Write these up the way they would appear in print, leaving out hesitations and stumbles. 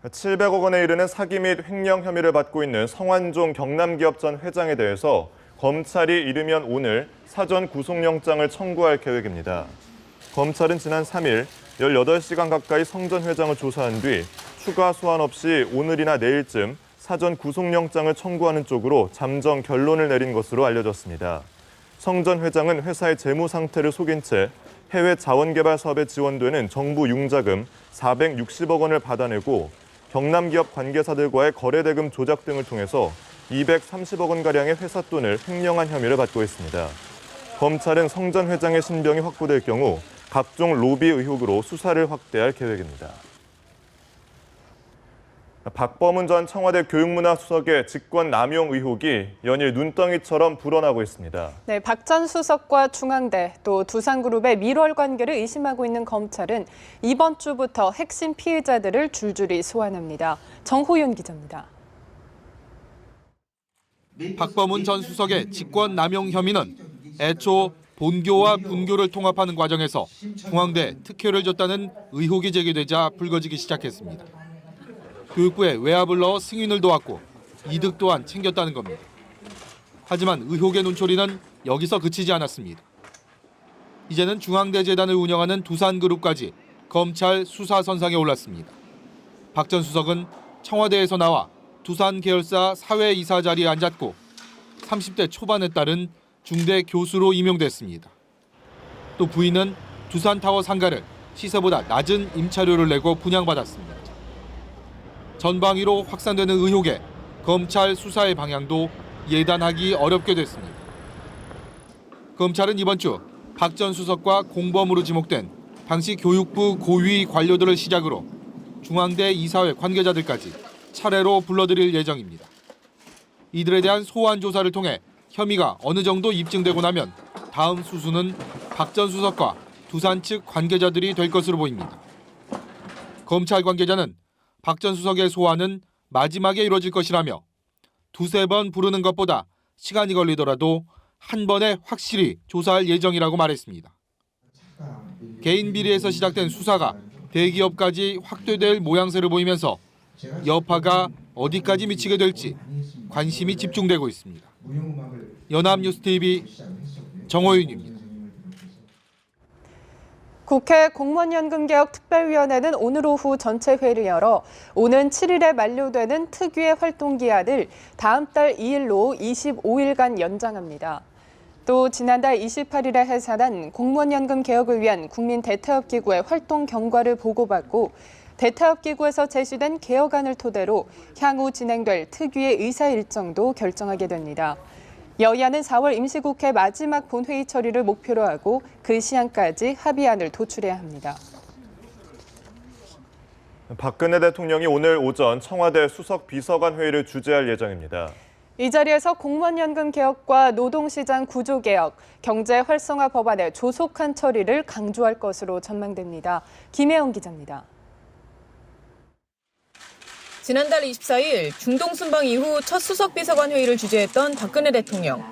700억 원에 이르는 사기 및 횡령 혐의를 받고 있는 성완종 경남기업 전 회장에 대해서 검찰이 이르면 오늘 사전 구속영장을 청구할 계획입니다. 검찰은 지난 3일 18시간 가까이 성 전 회장을 조사한 뒤 추가 소환 없이 오늘이나 내일쯤 사전 구속영장을 청구하는 쪽으로 잠정 결론을 내린 것으로 알려졌습니다. 성 전 회장은 회사의 재무 상태를 속인 채 해외 자원개발 사업에 지원되는 정부 융자금 460억 원을 받아내고 경남기업 관계사들과의 거래대금 조작 등을 통해서 230억 원가량의 회사 돈을 횡령한 혐의를 받고 있습니다. 검찰은 성 전 회장의 신병이 확보될 경우 각종 로비 의혹으로 수사를 확대할 계획입니다. 박범은 전 청와대 교육문화수석의 직권 남용 의혹이 연일 눈덩이처럼 불어나고 있습니다. 네, 박 전 수석과 중앙대 또 두산그룹의 밀월 관계를 의심하고 있는 검찰은 이번 주부터 핵심 피해자들을 줄줄이 소환합니다. 정호윤 기자입니다. 박범은 전 수석의 직권 남용 혐의는 애초 본교와 분교를 통합하는 과정에서 중앙대 특혜를 줬다는 의혹이 제기되자 불거지기 시작했습니다. 교육부에 외압을 넣어 승인을 도왔고 이득 또한 챙겼다는 겁니다. 하지만 의혹의 눈초리는 여기서 그치지 않았습니다. 이제는 중앙대재단을 운영하는 두산그룹까지 검찰 수사 선상에 올랐습니다. 박 전 수석은 청와대에서 나와 두산 계열사 사회이사 자리에 앉았고 30대 초반에 따른 중대 교수로 임용됐습니다. 또 부인은 두산타워 상가를 시세보다 낮은 임차료를 내고 분양받았습니다. 전방위로 확산되는 의혹에 검찰 수사의 방향도 예단하기 어렵게 됐습니다. 검찰은 이번 주 박 전 수석과 공범으로 지목된 당시 교육부 고위 관료들을 시작으로 중앙대 이사회 관계자들까지 차례로 불러들일 예정입니다. 이들에 대한 소환 조사를 통해 혐의가 어느 정도 입증되고 나면 다음 수순은 박 전 수석과 두산 측 관계자들이 될 것으로 보입니다. 검찰 관계자는 박 전 수석의 소환은 마지막에 이루어질 것이라며 두세 번 부르는 것보다 시간이 걸리더라도 한 번에 확실히 조사할 예정이라고 말했습니다. 개인 비리에서 시작된 수사가 대기업까지 확대될 모양새를 보이면서 여파가 어디까지 미치게 될지 관심이 집중되고 있습니다. 연합뉴스TV 정호윤입니다. 국회 공무원연금개혁 특별위원회는 오늘 오후 전체 회의를 열어 오는 7일에 만료되는 특위의 활동기한을 다음 달 2일로 25일간 연장합니다. 또 지난달 28일에 해산한 공무원연금 개혁을 위한 국민 대타협기구의 활동 경과를 보고받고 대타협기구에서 제시된 개혁안을 토대로 향후 진행될 특위의 의사 일정도 결정하게 됩니다. 여야는 4월 임시국회 마지막 본회의 처리를 목표로 하고 그 시한까지 합의안을 도출해야 합니다. 박근혜 대통령이 오늘 오전 청와대 수석비서관 회의를 주재할 예정입니다. 이 자리에서 공무원연금 개혁과 노동시장 구조개혁, 경제 활성화 법안의 조속한 처리를 강조할 것으로 전망됩니다. 김혜영 기자입니다. 지난달 24일 중동 순방 이후 첫 수석비서관 회의를 주재했던 박근혜 대통령.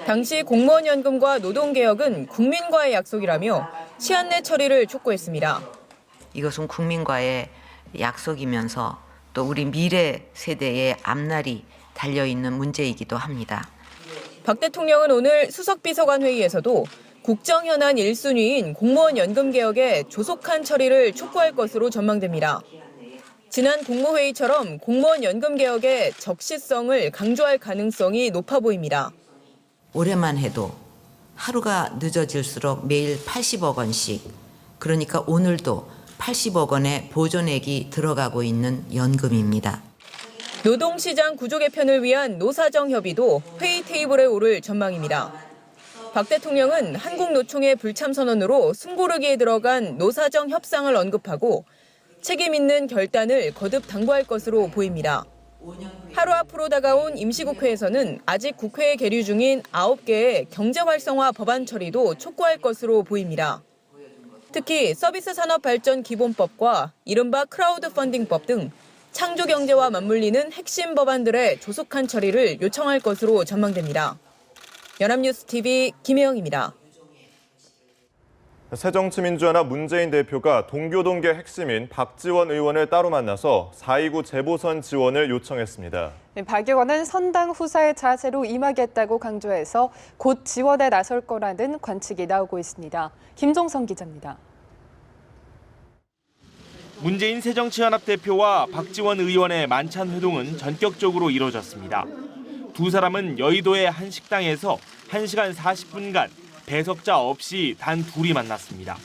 당시 공무원연금과 노동개혁은 국민과의 약속이라며 시한 내 처리를 촉구했습니다. 이것은 국민과의 약속이면서 또 우리 미래 세대의 앞날이 달려있는 문제이기도 합니다. 박 대통령은 오늘 수석비서관 회의에서도 국정 현안 1순위인 공무원연금 개혁의 조속한 처리를 촉구할 것으로 전망됩니다. 지난 국무회의처럼 공무원 연금 개혁의 적시성을 강조할 가능성이 높아 보입니다. 올해만 해도 하루가 늦어질수록 매일 80억 원씩, 그러니까 오늘도 80억 원의 보존액이 들어가고 있는 연금입니다. 노동시장 구조 개편을 위한 노사정 협의도 회의 테이블에 오를 전망입니다. 박 대통령은 한국노총의 불참 선언으로 숨고르기에 들어간 노사정 협상을 언급하고 책임 있는 결단을 거듭 당부할 것으로 보입니다. 하루 앞으로 다가온 임시국회에서는 아직 국회에 계류 중인 9개의 경제활성화 법안 처리도 촉구할 것으로 보입니다. 특히 서비스산업발전기본법과 이른바 크라우드 펀딩법 등 창조경제와 맞물리는 핵심 법안들의 조속한 처리를 요청할 것으로 전망됩니다. 연합뉴스TV 김혜영입니다. 새정치민주연합 문재인 대표가 동교동계 핵심인 박지원 의원을 따로 만나서 4.29 재보선 지원을 요청했습니다. 박 의원은 선당 후사의 자세로 임하겠다고 강조해서 곧 지원에 나설 거라는 관측이 나오고 있습니다. 김종성 기자입니다. 문재인 새정치연합 대표와 박지원 의원의 만찬 회동은 전격적으로 이뤄졌습니다. 두 사람은 여의도의 한 식당에서 1시간 40분간 배석자 없이 단 둘이 만났습니다.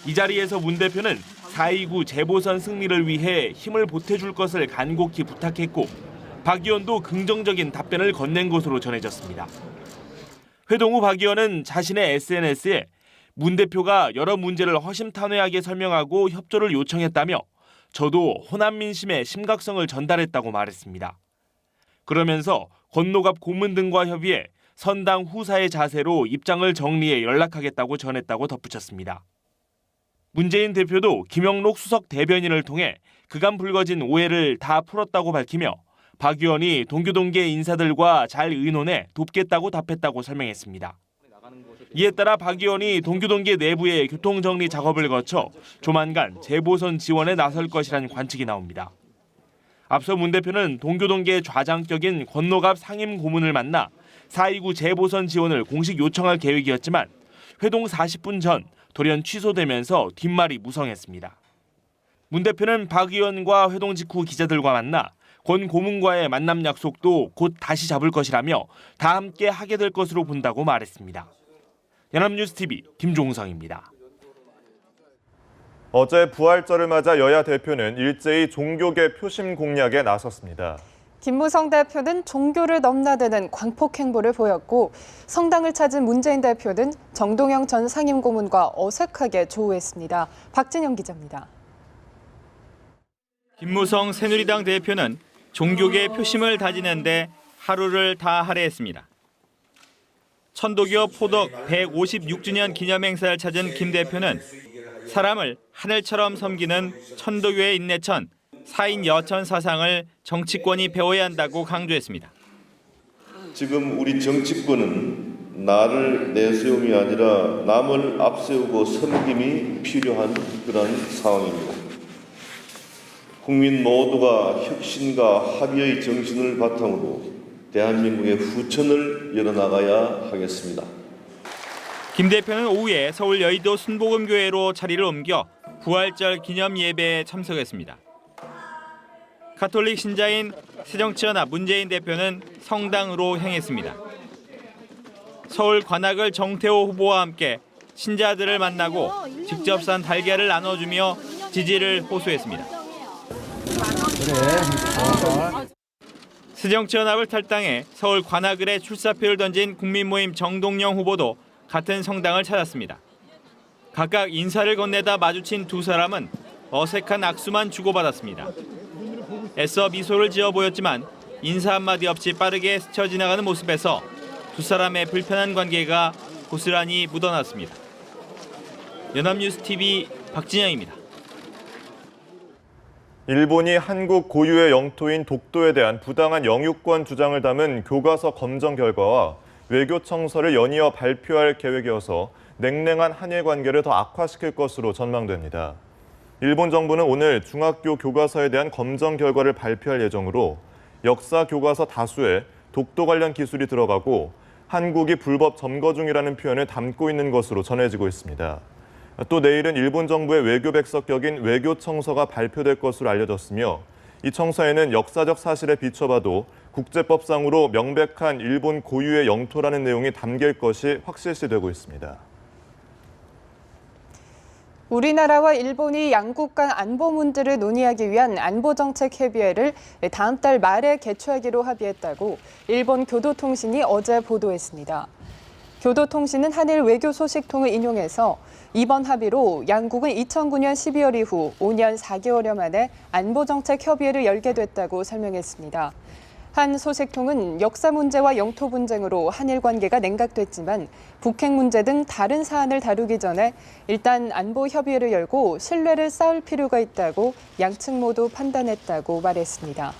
이 자리에서 문 대표는 4.29 재보선 승리를 위해 힘을 보태줄 것을 간곡히 부탁했고 박 의원도 긍정적인 답변을 건넨 것으로 전해졌습니다. 회동 후 박 의원은 자신의 SNS에 문 대표가 여러 문제를 허심탄회하게 설명하고 협조를 요청했다며 저도 호남 민심의 심각성을 전달했다고 말했습니다. 그러면서 권노갑 고문 등과 협의해 선당 후사의 자세로 입장을 정리해 연락하겠다고 전했다고 덧붙였습니다. 문재인 대표도 김영록 수석 대변인을 통해 그간 불거진 오해를 다 풀었다고 밝히며 박 의원이 동교동계 인사들과 잘 의논해 돕겠다고 답했다고 설명했습니다. 이에 따라 박 의원이 동교동계 내부의 교통정리 작업을 거쳐 조만간 재보선 지원에 나설 것이라는 관측이 나옵니다. 앞서 문 대표는 동교동계 좌장격인 권노갑 상임 고문을 만나 4.29 재보선 지원을 공식 요청할 계획이었지만 회동 40분 전 돌연 취소되면서 뒷말이 무성했습니다. 문 대표는 박 의원과 회동 직후 기자들과 만나 권 고문과의 만남 약속도 곧 다시 잡을 것이라며 다 함께 하게 될 것으로 본다고 말했습니다. 연합뉴스TV 김종성입니다. 어제 부활절을 맞아 여야 대표는 일제히 종교계 표심 공략에 나섰습니다. 김무성 대표는 종교를 넘나드는 광폭 행보를 보였고 성당을 찾은 문재인 대표는 정동영 전 상임고문과 어색하게 조우했습니다. 박진영 기자입니다. 김무성 새누리당 대표는 종교계 표심을 다지는데 하루를 다 할애했습니다. 천도교 포덕 156주년 기념행사를 찾은 김 대표는 사람을 하늘처럼 섬기는 천도교의 인내천, 사인 여천 사상을 정치권이 배워야 한다고 강조했습니다. 지금 우리 정치권은 나를 내세움이 아니라 남을 앞세우고 섬김이 필요한 그런 상황입니다. 국민 모두가 혁신과 합의의 정신을 바탕으로 대한민국의 후천을 열어나가야 하겠습니다. 김 대표는 오후에 서울 여의도 순복음교회로 자리를 옮겨 부활절 기념 예배에 참석했습니다. 가톨릭 신자인 새정치연합 문재인 대표는 성당으로 향했습니다. 서울 관악을 정태호 후보와 함께 신자들을 만나고 직접 산 달걀을 나눠주며 지지를 호소했습니다. 새정치연합을 탈당해 서울 관악을에 출사표를 던진 국민모임 정동영 후보도 같은 성당을 찾았습니다. 각각 인사를 건네다 마주친 두 사람은 어색한 악수만 주고받았습니다. 애써 미소를 지어 보였지만 인사 한마디 없이 빠르게 스쳐 지나가는 모습에서 두 사람의 불편한 관계가 고스란히 묻어났습니다. 연합뉴스TV 박진영입니다. 일본이 한국 고유의 영토인 독도에 대한 부당한 영유권 주장을 담은 교과서 검정 결과와 외교 청서를 연이어 발표할 계획이어서 냉랭한 한일 관계를 더 악화시킬 것으로 전망됩니다. 일본 정부는 오늘 중학교 교과서에 대한 검정 결과를 발표할 예정으로 역사 교과서 다수에 독도 관련 기술이 들어가고 한국이 불법 점거 중이라는 표현을 담고 있는 것으로 전해지고 있습니다. 또 내일은 일본 정부의 외교 백석격인 외교 청서가 발표될 것으로 알려졌으며 이 청서에는 역사적 사실에 비춰봐도 국제법상으로 명백한 일본 고유의 영토라는 내용이 담길 것이 확실시되고 있습니다. 우리나라와 일본이 양국 간 안보 문제를 논의하기 위한 안보정책협의회를 다음 달 말에 개최하기로 합의했다고 일본 교도통신이 어제 보도했습니다. 교도통신은 한일 외교소식통을 인용해서 이번 합의로 양국은 2009년 12월 이후 5년 4개월여 만에 안보정책협의회를 열게 됐다고 설명했습니다. 한 소식통은 역사 문제와 영토 분쟁으로 한일 관계가 냉각됐지만 북핵 문제 등 다른 사안을 다루기 전에 일단 안보 협의회를 열고 신뢰를 쌓을 필요가 있다고 양측 모두 판단했다고 말했습니다.